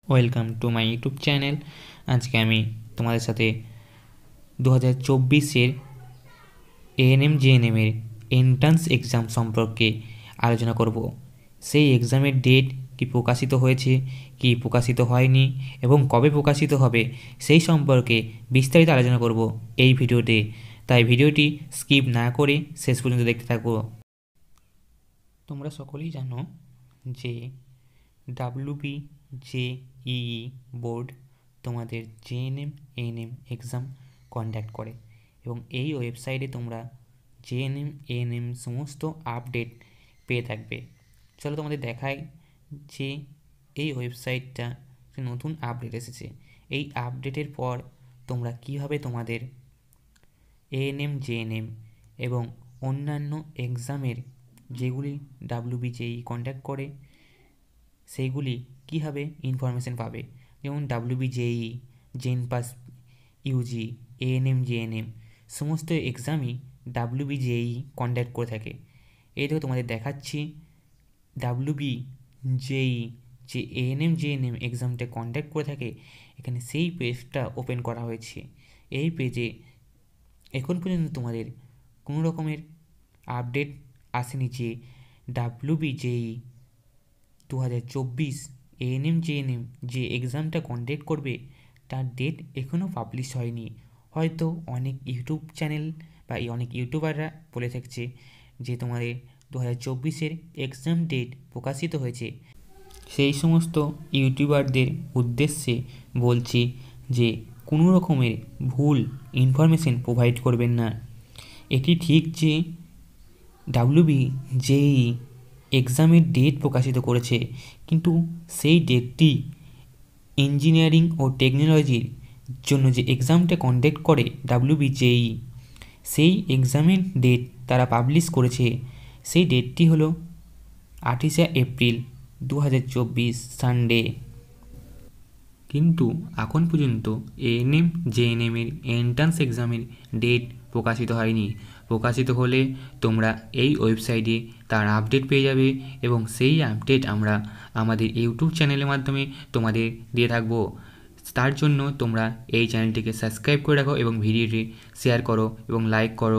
Welcome to my YouTube channel. আজকে আমি তোমাদের সাথে 2024-এর এএনএম জিএনএমের এন্ট্রান্স এক্সাম সম্পর্কে আলোচনা করব। সেই এক্সামের ডেট কি প্রকাশিত হয়েছে, কি প্রকাশিত হয়নি এবং কবে প্রকাশিত হবে সেই সম্পর্কে বিস্তারিত আলোচনা করব এই ভিডিওতে। তাই ভিডিওটি স্কিপ না করে শেষ পর্যন্ত দেখতে থাকো। তোমরা সকলেই জানো যে WBJEE বোর্ড তোমাদের জেএনএম এএনএম এক্সাম কন্ডাক্ট করে এবং এই ওয়েবসাইটে তোমরা জেএনএম এএনএম সমস্ত আপডেট পেয়ে থাকবে। চলো তোমাদের দেখাই যে এই ওয়েবসাইটটা নতুন আপডেট এসেছে। এই আপডেটের পর তোমরা কীভাবে তোমাদের এএনএম জেএনএম এবং অন্যান্য এক্সামের যেগুলি WBJEE কন্ডাক্ট করে সেইগুলি কীভাবে ইনফরমেশান পাবে। যেমন WBJEE, জেনপাস ইউজি, এএনএম জেএনএম সমস্ত এক্সামই WBJEE কন্ডাক্ট করে থাকে। এইটাও তোমাদের দেখাচ্ছি। WBJEE যে এএনএম জেএনএম এক্সামটা কন্ডাক্ট করে থাকে, এখানে সেই পেজটা ওপেন করা হয়েছে। এই পেজে এখন পর্যন্ত তোমাদের কোনো রকমের আপডেট আসেনি যে WBJEE 2024 এএনএম জেএনএম যে এক্সামটা কন্ডাক্ট করবে তার ডেট এখনও পাবলিশ হয়নি। হয়তো অনেক ইউটিউব চ্যানেল বা অনেক ইউটিউবাররা বলে থাকছে যে তোমাদের 2024-এর এক্সাম ডেট প্রকাশিত হয়েছে। সেই সমস্ত ইউটিউবারদের উদ্দেশ্যে বলছি যে কোনো রকমের ভুল ইনফরমেশন প্রোভাইড করবেন না। এটি ঠিক যে WBJEE এক্সামের ডেট প্রকাশিত করেছে, কিন্তু সেই ডেটটি ইঞ্জিনিয়ারিং ও টেকনোলজির জন্য যে এক্সামটা কন্ডাক্ট করে WBJEE, সেই এক্সামের ডেট তারা পাবলিশ করেছে। সেই ডেটটি হলো 28শে এপ্রিল 2024 সানডে। কিন্তু এখন পর্যন্ত এএনএম জেএনএমের এন্ট্রান্স এক্সামের ডেট প্রকাশিত হয়নি। প্রকাশিত হলে তোমরা এই ওয়েবসাইটে তার আপডেট পেয়ে যাবে এবং সেই আপডেট আমরা আমাদের ইউটিউব চ্যানেলের মাধ্যমে তোমাদের দিয়ে থাকবো। তার জন্য তোমরা এই চ্যানেলটিকে সাবস্ক্রাইব করে রাখো এবং ভিডিওটি শেয়ার করো এবং লাইক করো।